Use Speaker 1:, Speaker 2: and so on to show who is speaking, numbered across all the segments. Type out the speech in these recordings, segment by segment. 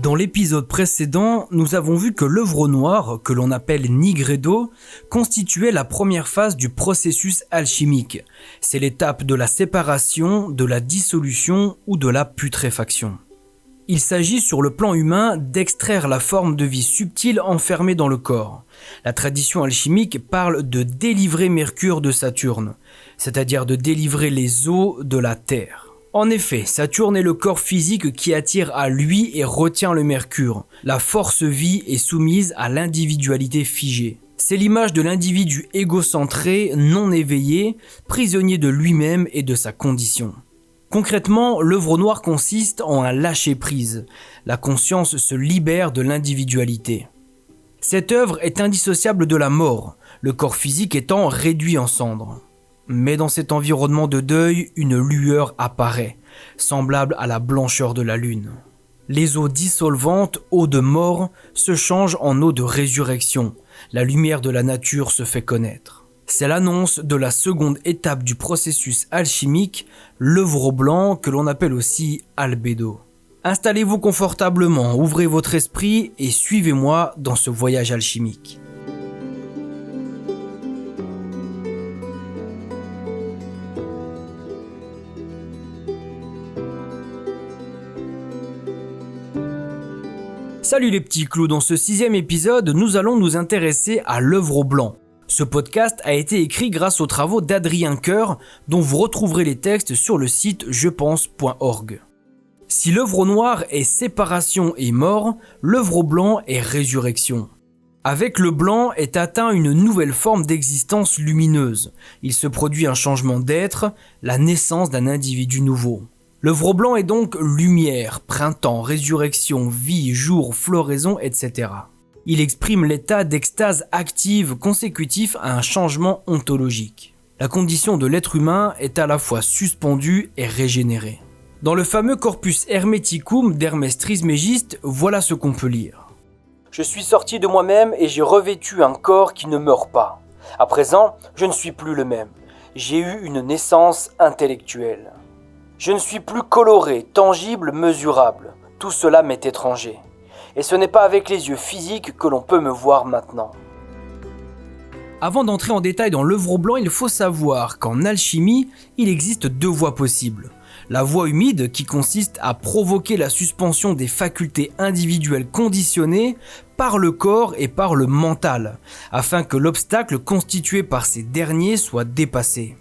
Speaker 1: Dans l'épisode précédent, nous avons vu que l'œuvre noire, que l'on appelle nigredo, constituait la première phase du processus alchimique. C'est l'étape de la séparation, de la dissolution ou de la putréfaction. Il s'agit sur le plan humain d'extraire la forme de vie subtile enfermée dans le corps. La tradition alchimique parle de délivrer Mercure de Saturne, c'est-à-dire de délivrer les os de la Terre. En effet, Saturne est le corps physique qui attire à lui et retient le Mercure. La force vie est soumise à l'individualité figée. C'est l'image de l'individu égocentré, non éveillé, prisonnier de lui-même et de sa condition. Concrètement, l'œuvre noire consiste en un lâcher-prise. La conscience se libère de l'individualité. Cette œuvre est indissociable de la mort, le corps physique étant réduit en cendres. Mais dans cet environnement de deuil, une lueur apparaît, semblable à la blancheur de la lune. Les eaux dissolvantes, eaux de mort, se changent en eaux de résurrection. La lumière de la nature se fait connaître. C'est l'annonce de la seconde étape du processus alchimique, l'œuvre blanc que l'on appelle aussi albédo. Installez-vous confortablement, ouvrez votre esprit et suivez-moi dans ce voyage alchimique. Salut les petits clous, dans ce 6e épisode, nous allons nous intéresser à l'œuvre blanc. Ce podcast a été écrit grâce aux travaux d'Adrien Coeur, dont vous retrouverez les textes sur le site jepense.org. Si l'œuvre noire est séparation et mort, l'œuvre blanc est résurrection. Avec le blanc est atteint une nouvelle forme d'existence lumineuse. Il se produit un changement d'être, la naissance d'un individu nouveau. L'œuvre blanc est donc lumière, printemps, résurrection, vie, jour, floraison, etc. Il exprime l'état d'extase active consécutif à un changement ontologique. La condition de l'être humain est à la fois suspendue et régénérée. Dans le fameux Corpus Hermeticum d'Hermès Trismégiste, voilà ce qu'on peut lire. « Je suis sorti de moi-même et j'ai revêtu un corps qui ne meurt pas. À présent, je ne suis plus le même. J'ai eu une naissance intellectuelle. Je ne suis plus coloré, tangible, mesurable. Tout cela m'est étranger. Et ce n'est pas avec les yeux physiques que l'on peut me voir maintenant. » Avant d'entrer en détail dans l'œuvre blanc, il faut savoir qu'en alchimie, il existe deux voies possibles. La voie humide qui consiste à provoquer la suspension des facultés individuelles conditionnées par le corps et par le mental, afin que l'obstacle constitué par ces derniers soit dépassé.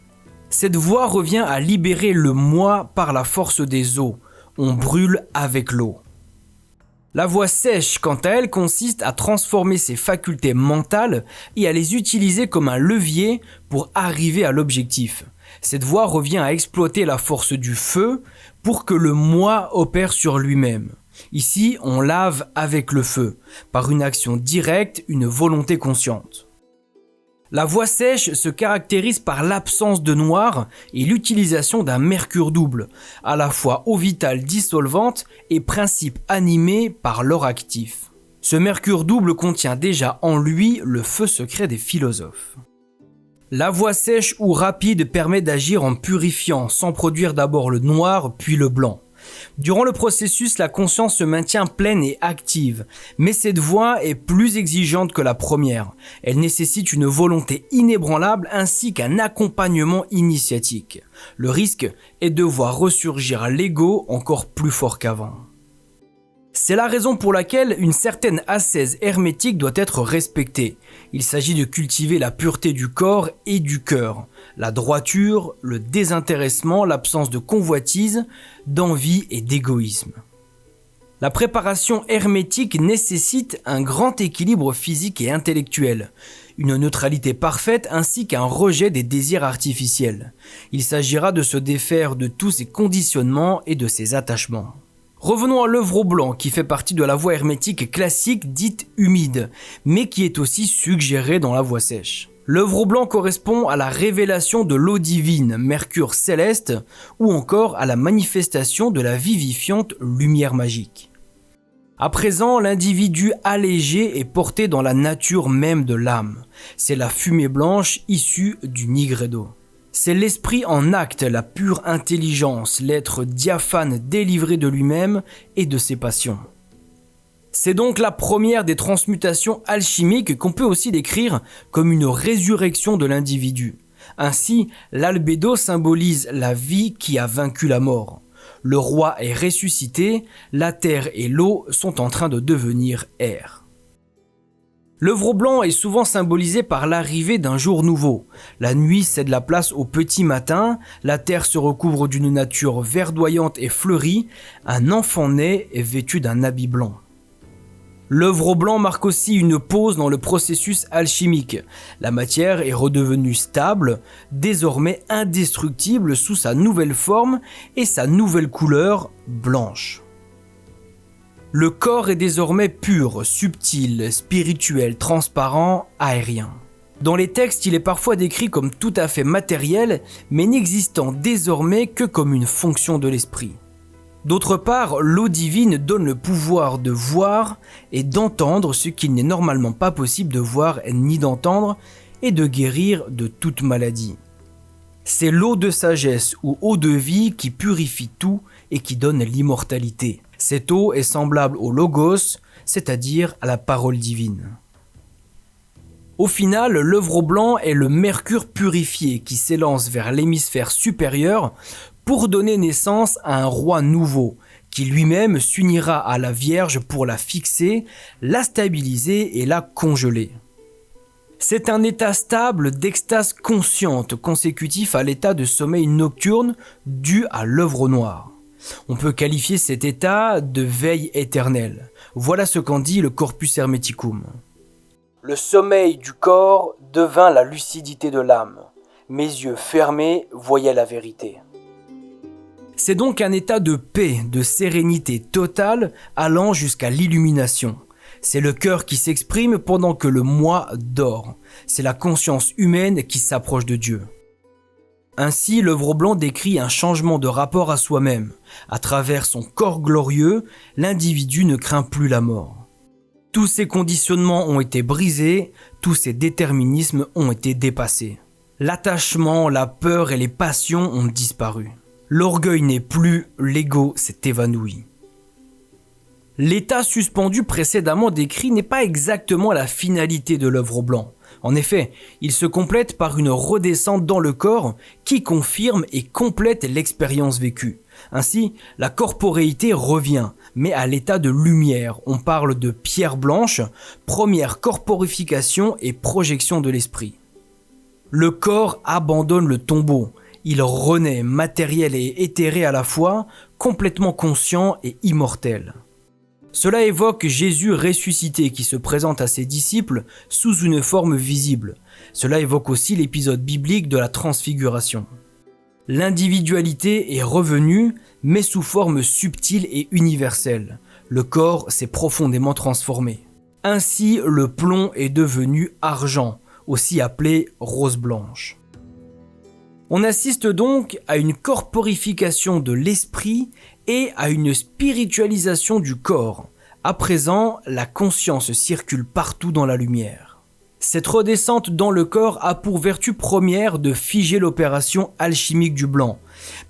Speaker 1: Cette voie revient à libérer le moi par la force des eaux. On brûle avec l'eau. La voie sèche, quant à elle, consiste à transformer ces facultés mentales et à les utiliser comme un levier pour arriver à l'objectif. Cette voie revient à exploiter la force du feu pour que le moi opère sur lui-même. Ici, on lave avec le feu, par une action directe, une volonté consciente. La voie sèche se caractérise par l'absence de noir et l'utilisation d'un mercure double, à la fois eau vitale dissolvante et principe animé par l'or actif. Ce mercure double contient déjà en lui le feu secret des philosophes. La voie sèche ou rapide permet d'agir en purifiant, sans produire d'abord le noir puis le blanc. Durant le processus, la conscience se maintient pleine et active, mais cette voie est plus exigeante que la première. Elle nécessite une volonté inébranlable ainsi qu'un accompagnement initiatique. Le risque est de voir ressurgir l'ego encore plus fort qu'avant. C'est la raison pour laquelle une certaine ascèse hermétique doit être respectée. Il s'agit de cultiver la pureté du corps et du cœur, la droiture, le désintéressement, l'absence de convoitise, d'envie et d'égoïsme. La préparation hermétique nécessite un grand équilibre physique et intellectuel, une neutralité parfaite ainsi qu'un rejet des désirs artificiels. Il s'agira de se défaire de tous ces conditionnements et de ces attachements. Revenons à l'œuvre blanc qui fait partie de la voie hermétique classique dite humide, mais qui est aussi suggérée dans la voie sèche. L'œuvre blanc correspond à la révélation de l'eau divine, mercure céleste, ou encore à la manifestation de la vivifiante lumière magique. À présent, l'individu allégé est porté dans la nature même de l'âme. C'est la fumée blanche issue du nigredo. C'est l'esprit en acte, la pure intelligence, l'être diaphane délivré de lui-même et de ses passions. C'est donc la première des transmutations alchimiques qu'on peut aussi décrire comme une résurrection de l'individu. Ainsi, l'albédo symbolise la vie qui a vaincu la mort. Le roi est ressuscité, la terre et l'eau sont en train de devenir air. L'œuvre blanc est souvent symbolisé par l'arrivée d'un jour nouveau. La nuit cède la place au petit matin, la terre se recouvre d'une nature verdoyante et fleurie, un enfant naît et vêtu d'un habit blanc. L'œuvre blanc marque aussi une pause dans le processus alchimique. La matière est redevenue stable, désormais indestructible sous sa nouvelle forme et sa nouvelle couleur blanche. Le corps est désormais pur, subtil, spirituel, transparent, aérien. Dans les textes, il est parfois décrit comme tout à fait matériel, mais n'existant désormais que comme une fonction de l'esprit. D'autre part, l'eau divine donne le pouvoir de voir et d'entendre ce qu'il n'est normalement pas possible de voir ni d'entendre, et de guérir de toute maladie. C'est l'eau de sagesse ou eau de vie qui purifie tout et qui donne l'immortalité. Cette eau est semblable au logos, c'est-à-dire à la parole divine. Au final, l'œuvre blanc est le mercure purifié qui s'élance vers l'hémisphère supérieur pour donner naissance à un roi nouveau, qui lui-même s'unira à la Vierge pour la fixer, la stabiliser et la congeler. C'est un état stable d'extase consciente consécutif à l'état de sommeil nocturne dû à l'œuvre noire. On peut qualifier cet état de veille éternelle. Voilà ce qu'en dit le Corpus Hermeticum. Le sommeil du corps devint la lucidité de l'âme. Mes yeux fermés voyaient la vérité. C'est donc un état de paix, de sérénité totale allant jusqu'à l'illumination. C'est le cœur qui s'exprime pendant que le moi dort. C'est la conscience humaine qui s'approche de Dieu. Ainsi, l'œuvre blanc décrit un changement de rapport à soi-même. À travers son corps glorieux, l'individu ne craint plus la mort. Tous ces conditionnements ont été brisés, tous ces déterminismes ont été dépassés. L'attachement, la peur et les passions ont disparu. L'orgueil n'est plus, l'ego s'est évanoui. L'état suspendu précédemment décrit n'est pas exactement la finalité de l'œuvre blanc. En effet, il se complète par une redescente dans le corps qui confirme et complète l'expérience vécue. Ainsi, la corporéité revient, mais à l'état de lumière. On parle de pierre blanche, première corporification et projection de l'esprit. Le corps abandonne le tombeau. Il renaît, matériel et éthéré à la fois, complètement conscient et immortel. Cela évoque Jésus ressuscité qui se présente à ses disciples sous une forme visible. Cela évoque aussi l'épisode biblique de la transfiguration. L'individualité est revenue, mais sous forme subtile et universelle. Le corps s'est profondément transformé. Ainsi, le plomb est devenu argent, aussi appelé rose blanche. On assiste donc à une corporification de l'esprit et à une spiritualisation du corps. À présent, la conscience circule partout dans la lumière. Cette redescente dans le corps a pour vertu première de figer l'opération alchimique du blanc.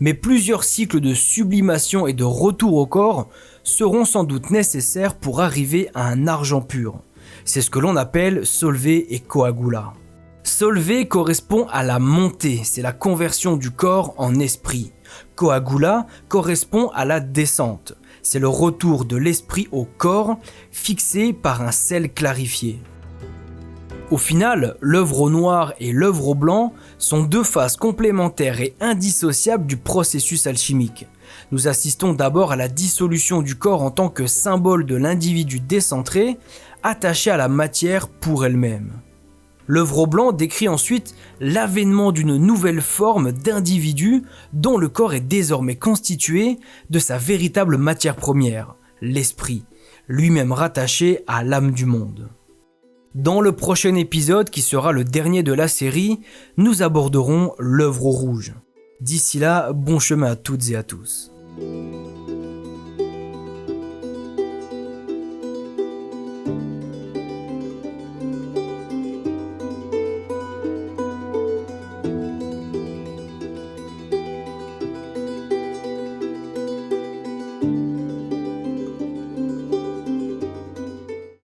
Speaker 1: Mais plusieurs cycles de sublimation et de retour au corps seront sans doute nécessaires pour arriver à un argent pur. C'est ce que l'on appelle solver et coagula. Solver correspond à la montée, c'est la conversion du corps en esprit. Coagula correspond à la descente, c'est le retour de l'esprit au corps fixé par un sel clarifié. Au final, l'œuvre au noir et l'œuvre au blanc sont deux phases complémentaires et indissociables du processus alchimique. Nous assistons d'abord à la dissolution du corps en tant que symbole de l'individu décentré, attaché à la matière pour elle-même. L'œuvre au blanc décrit ensuite l'avènement d'une nouvelle forme d'individu dont le corps est désormais constitué de sa véritable matière première, l'esprit, lui-même rattaché à l'âme du monde. Dans le prochain épisode, qui sera le dernier de la série, nous aborderons l'œuvre au rouge. D'ici là, bon chemin à toutes et à tous.